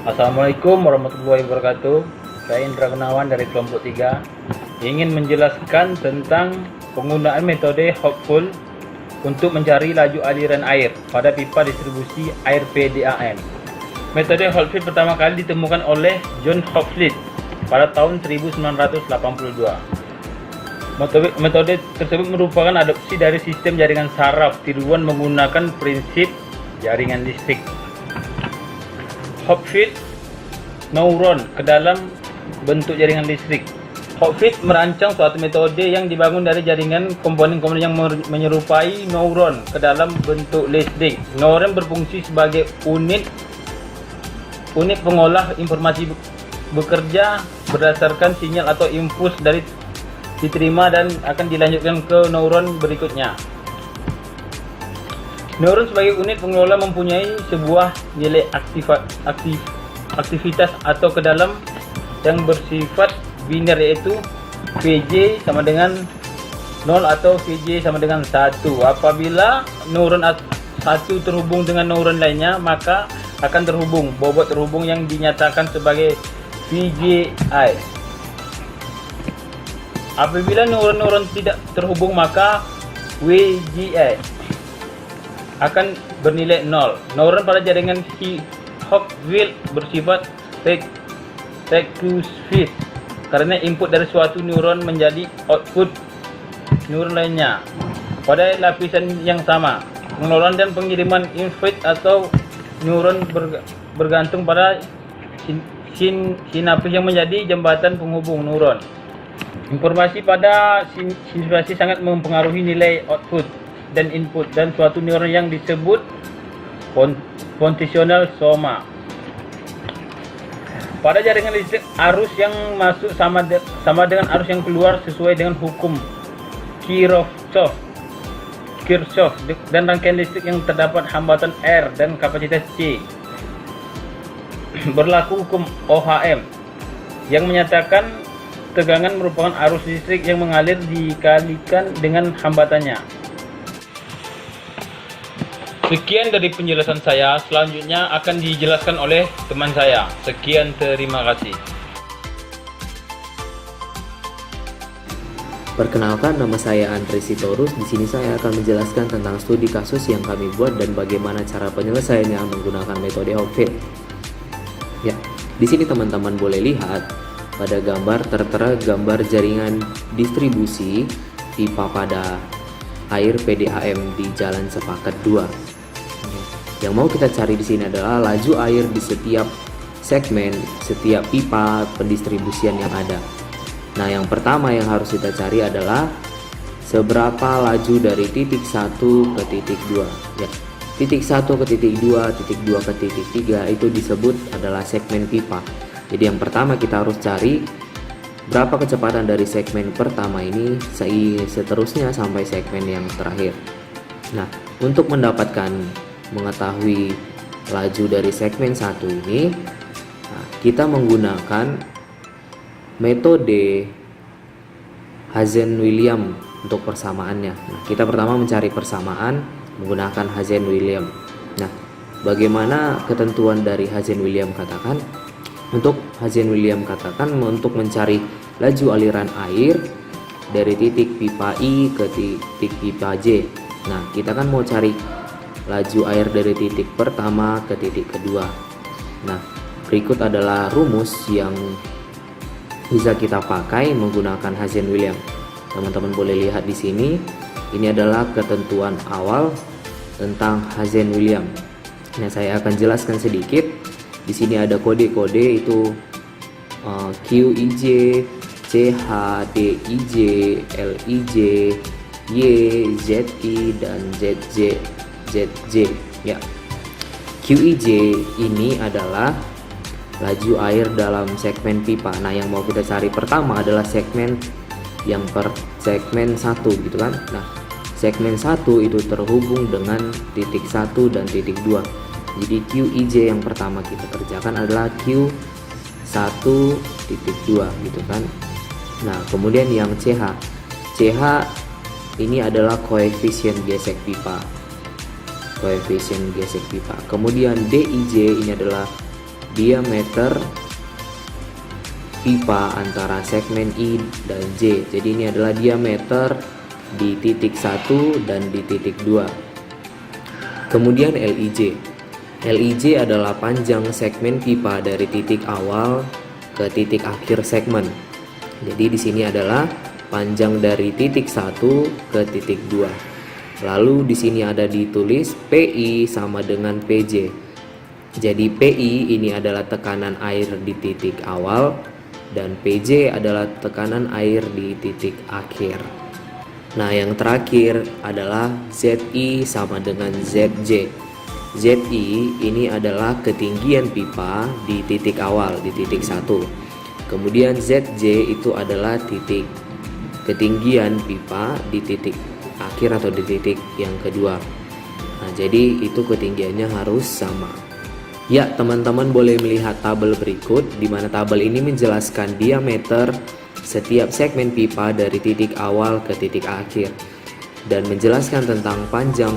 Assalamualaikum warahmatullahi wabarakatuh. Saya Indra Gunawan dari kelompok 3 ingin menjelaskan tentang penggunaan metode Hopeful untuk mencari laju aliran air pada pipa distribusi air PDAM. Metode Hopeful pertama kali ditemukan oleh John Hopfield pada tahun 1982. Metode tersebut merupakan adopsi dari sistem jaringan saraf tiruan menggunakan prinsip jaringan listrik Hopfield neuron ke dalam bentuk jaringan listrik. Hopfield merancang suatu metode yang dibangun dari jaringan komponen-komponen yang menyerupai neuron ke dalam bentuk listrik. Neuron berfungsi sebagai unit pengolah informasi, bekerja berdasarkan sinyal atau impuls dari diterima dan akan dilanjutkan ke neuron berikutnya. Neuron sebagai unit pengelola mempunyai sebuah nilai aktivitas atau ke dalam yang bersifat biner, yaitu VJ sama dengan 0 atau VJ sama dengan 1. Apabila neuron 1 terhubung dengan neuron lainnya, maka akan terhubung bobot terhubung yang dinyatakan sebagai VJI. Apabila neuron-neuron tidak terhubung, maka WGI akan bernilai 0. Neuron pada jaringan Hopfield bersifat rekursif karena input dari suatu neuron menjadi output neuron lainnya pada lapisan yang sama. Pengelolaan dan pengiriman input atau neuron bergantung pada sinapsis yang menjadi jembatan penghubung neuron. Informasi pada sinapsis sangat mempengaruhi nilai output dan input dan suatu neuron yang disebut positional soma. Pada jaringan listrik, arus yang masuk sama dengan arus yang keluar sesuai dengan hukum Kirchhoff dan rangkaian listrik yang terdapat hambatan R dan kapasitas C. Berlaku hukum OHM yang menyatakan tegangan merupakan arus listrik yang mengalir dikalikan dengan hambatannya. Sekian dari penjelasan saya, selanjutnya akan dijelaskan oleh teman saya. Sekian, terima kasih. Perkenalkan, nama saya Andre Sitorus. Di sini saya akan menjelaskan tentang studi kasus yang kami buat dan bagaimana cara penyelesaiannya menggunakan metode Hopfield. Ya, di sini teman-teman boleh lihat pada gambar tertera gambar jaringan distribusi pipa pada air PDAM di Jalan Sepakat 2. Yang mau kita cari di sini adalah laju air di setiap segmen, setiap pipa pendistribusian yang ada. Nah, yang pertama yang harus kita cari adalah seberapa laju dari titik 1 ke titik 2. Ya, titik 1 ke titik 2, titik 2 ke titik 3 itu disebut adalah segmen pipa. Jadi yang pertama kita harus cari berapa kecepatan dari segmen pertama ini seterusnya sampai segmen yang terakhir. Nah, untuk mengetahui laju dari segmen 1 ini, kita menggunakan metode Hazen-Williams untuk persamaannya. Nah, kita pertama mencari persamaan menggunakan Hazen-Williams. Nah, bagaimana ketentuan dari Hazen-Williams katakan? Untuk Hazen-Williams katakan untuk mencari laju aliran air dari titik pipa I ke titik pipa J. Nah, kita kan mau cari laju air dari titik pertama ke titik kedua. Nah, berikut adalah rumus yang bisa kita pakai menggunakan Hazen-Williams. Teman-teman boleh lihat di sini. Ini adalah ketentuan awal tentang Hazen-Williams. Nah, saya akan jelaskan sedikit. Di sini ada kode-kode itu QIJ, CH, DIJ, LIJ, Y, ZI, dan ZJ. Ya, QIJ ini adalah laju air dalam segmen pipa. Nah, yang mau kita cari pertama adalah segmen 1 gitu kan. Nah, segmen 1 itu terhubung dengan titik 1 dan titik 2. Jadi QIJ yang pertama kita kerjakan adalah Q1 titik 2 gitu kan. Nah kemudian yang CH ini adalah koefisien gesek pipa, kemudian DIJ ini adalah diameter pipa antara segmen I dan J. Jadi ini adalah diameter di titik 1 dan di titik 2. Kemudian LIJ adalah panjang segmen pipa dari titik awal ke titik akhir segmen. Jadi di sini adalah panjang dari titik 1 ke titik 2. Lalu di sini ada ditulis PI sama dengan PJ. Jadi PI ini adalah tekanan air di titik awal dan PJ adalah tekanan air di titik akhir. Nah, yang terakhir adalah ZI sama dengan ZJ. ZI ini adalah ketinggian pipa di titik awal di titik 1. Kemudian ZJ itu adalah titik ketinggian pipa di titik akhir atau di titik yang kedua. Nah, jadi itu ketinggiannya harus sama. Ya, teman-teman boleh melihat tabel berikut di mana tabel ini menjelaskan diameter setiap segmen pipa dari titik awal ke titik akhir dan menjelaskan tentang panjang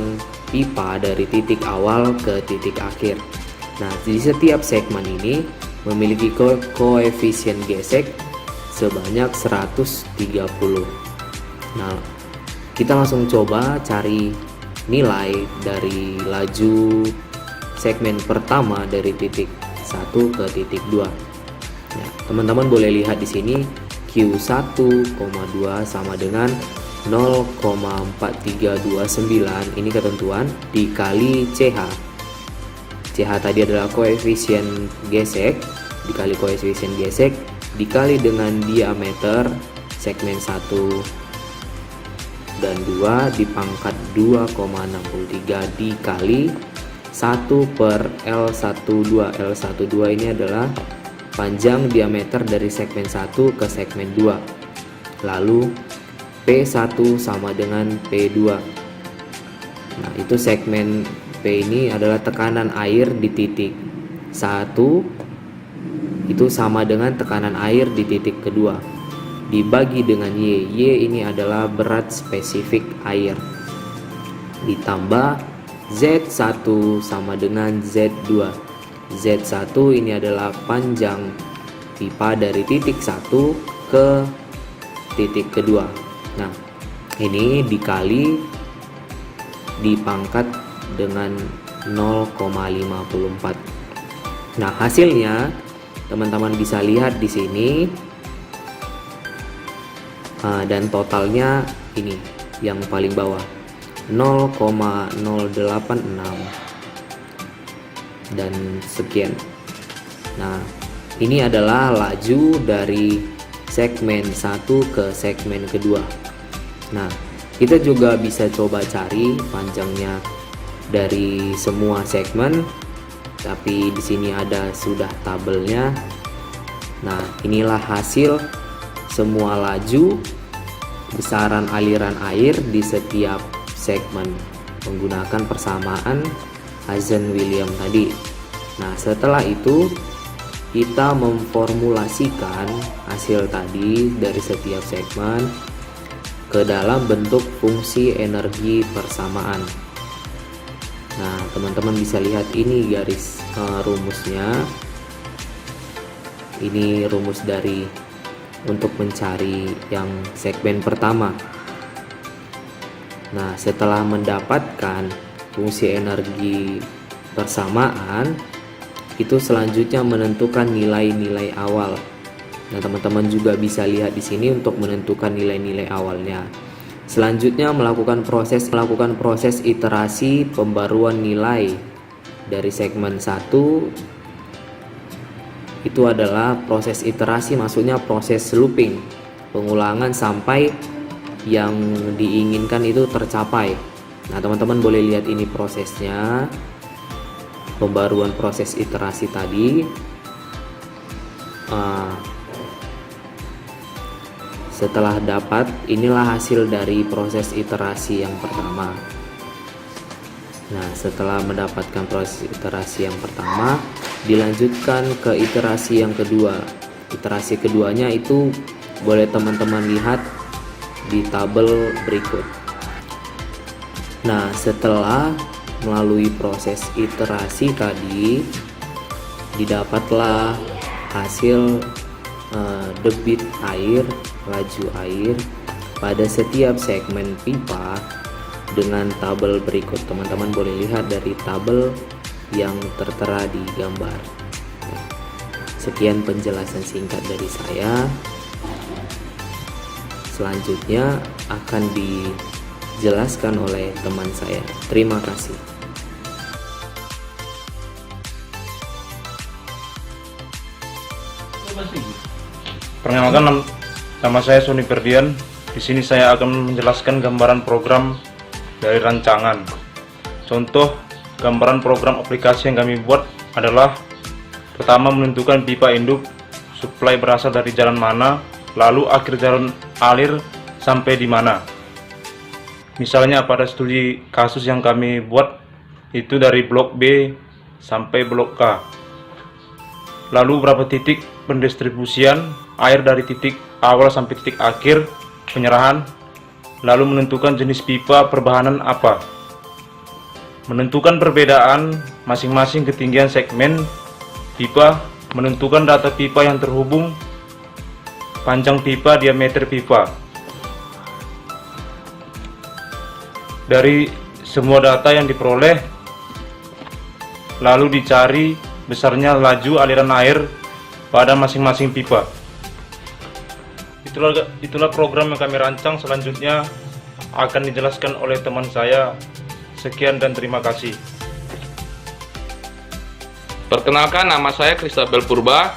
pipa dari titik awal ke titik akhir. Nah, di setiap segmen ini memiliki koefisien gesek sebanyak 130. Nah, kita langsung coba cari nilai dari laju segmen pertama dari titik 1 ke titik 2. Ya, teman-teman boleh lihat di sini Q1,2 sama dengan 0,4329, ini ketentuan, dikali CH. CH tadi adalah koefisien gesek, dikali koefisien gesek, dikali dengan diameter segmen 1 dan 2 dipangkat 2,63 dikali 1 per L12. L12 ini adalah panjang diameter dari segmen 1 ke segmen 2. Lalu P1 sama dengan P2. Nah, itu segmen P ini adalah tekanan air di titik 1 itu sama dengan tekanan air di titik kedua dibagi dengan Y. Y ini adalah berat spesifik air ditambah Z1 sama dengan Z2. Z1 ini adalah panjang pipa dari titik 1 ke titik kedua. Nah, ini dikali dipangkat dengan 0,54. Nah, hasilnya teman-teman bisa lihat di sini, dan totalnya ini yang paling bawah 0,086 dan sekian. Nah, ini adalah laju dari segmen 1 ke segmen kedua. Nah, kita juga bisa coba cari panjangnya dari semua segmen, tapi di sini ada sudah tabelnya. Nah, inilah hasil semua laju besaran aliran air di setiap segmen menggunakan persamaan Hazen-Williams tadi. Nah, setelah itu kita memformulasikan hasil tadi dari setiap segmen ke dalam bentuk fungsi energi persamaan. Nah, teman-teman bisa lihat ini garis rumusnya. Ini rumus dari untuk mencari yang segmen pertama. Nah, setelah mendapatkan fungsi energi persamaan, itu selanjutnya menentukan nilai-nilai awal. Nah, teman-teman juga bisa lihat di sini untuk menentukan nilai-nilai awalnya. Selanjutnya melakukan proses iterasi pembaruan nilai dari segmen 1. Itu adalah proses iterasi, maksudnya proses looping, pengulangan sampai yang diinginkan itu tercapai. Nah, teman-teman boleh lihat ini prosesnya, pembaruan proses iterasi tadi. setelah dapat, inilah hasil dari proses iterasi yang pertama. Nah, setelah mendapatkan proses iterasi yang pertama, dilanjutkan ke iterasi yang kedua. Iterasi keduanya itu boleh teman-teman lihat di tabel berikut. Nah, setelah melalui proses iterasi tadi, didapatlah hasil debit air, laju air pada setiap segmen pipa dengan tabel berikut. Teman-teman boleh lihat dari tabel yang tertera di gambar. Sekian penjelasan singkat dari saya. Selanjutnya akan dijelaskan oleh teman saya. Terima kasih. Perkenalkan, nama saya Sony Ferdian. Di sini saya akan menjelaskan gambaran program dari rancangan. Contoh gambaran program aplikasi yang kami buat adalah: pertama, menentukan pipa induk suplai berasal dari jalan mana, lalu akhir jalan alir sampai di mana. Misalnya pada studi kasus yang kami buat itu dari blok B sampai blok K. Lalu berapa titik pendistribusian air dari titik awal sampai titik akhir penyerahan. Lalu menentukan jenis pipa perbahanan apa. Menentukan perbedaan masing-masing ketinggian segmen pipa. Menentukan data pipa yang terhubung, panjang pipa, diameter pipa. Dari semua data yang diperoleh, lalu dicari besarnya laju aliran air pada masing-masing pipa. Itulah program yang kami rancang. Selanjutnya akan dijelaskan oleh teman saya. Sekian dan terima kasih. Perkenalkan, nama saya Christabel Purba.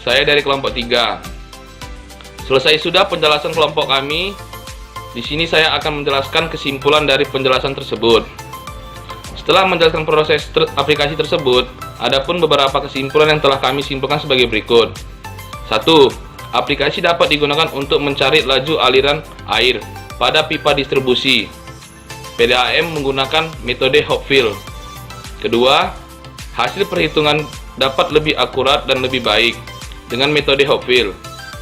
Saya dari kelompok 3. Selesai sudah penjelasan kelompok kami. Di sini saya akan menjelaskan kesimpulan dari penjelasan tersebut. Setelah menjelaskan proses aplikasi tersebut, ada pun beberapa kesimpulan yang telah kami simpulkan sebagai berikut. 1. Aplikasi dapat digunakan untuk mencari laju aliran air pada pipa distribusi. PDAM menggunakan metode Hopfield. Kedua, hasil perhitungan dapat lebih akurat dan lebih baik dengan metode Hopfield.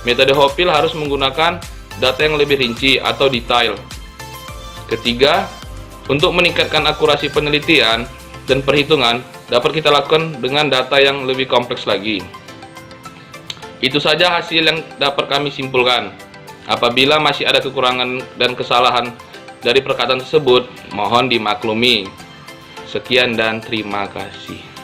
Metode Hopfield harus menggunakan data yang lebih rinci atau detail. Ketiga, untuk meningkatkan akurasi penelitian dan perhitungan dapat kita lakukan dengan data yang lebih kompleks lagi. Itu saja hasil yang dapat kami simpulkan. Apabila masih ada kekurangan dan kesalahan dari perkataan tersebut, mohon dimaklumi. Sekian dan terima kasih.